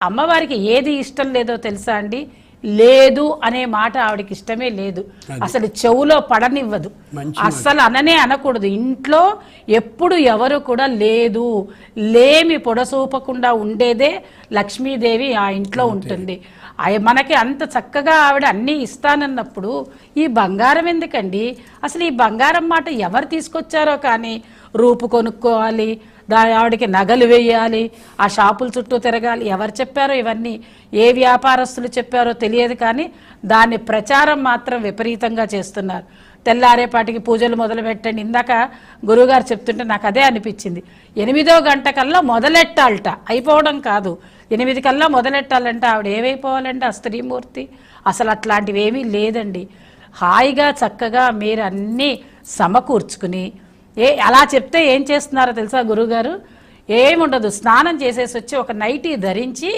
అమ్మవారికి ఏది ఇష్టం లేదో తెలుసా అండి? లేదు అనే మాట ఆవిడకి ఇష్టమే లేదు. అసలు చెవులో పడనివ్వదు, అస్సలు అననే అనకూడదు. ఇంట్లో ఎప్పుడు ఎవరు కూడా లేదు లేమి పొడసూపకుండా ఉండేదే లక్ష్మీదేవి ఆ ఇంట్లో ఉంటుంది. మనకి అంత చక్కగా ఆవిడ అన్నీ ఇస్తానన్నప్పుడు ఈ బంగారం ఎందుకండి? అసలు ఈ బంగారం మాట ఎవరు తీసుకొచ్చారో కానీ రూపు కొనుక్కోవాలి, ఆవిడకి నగలు వేయాలి, ఆ షాపుల చుట్టూ తిరగాలి, ఎవరు చెప్పారో ఇవన్నీ, ఏ వ్యాపారస్తులు చెప్పారో తెలియదు కానీ దాన్ని ప్రచారం మాత్రం విపరీతంగా చేస్తున్నారు. తెల్లారేపాటికి పూజలు మొదలు పెట్టండి. ఇందాక గురువుగారు చెప్తుంటే నాకు అదే అనిపించింది. 8వ గంట కల్లా మొదలెట్టాలట, అయిపోవడం కాదు. 8 కల్లా మొదలెట్టాలంటే ఆవిడ ఏమైపోవాలంటే ఆ స్త్రీమూర్తి. అసలు అట్లాంటివి ఏమీ లేదండి. హాయిగా చక్కగా మీరు అన్నీ సమకూర్చుకుని అలా చెప్తే ఏం చేస్తున్నారో తెలుసా గురువుగారు? ఏముండదు, స్నానం చేసేసి వచ్చి ఒక నైటీ ధరించి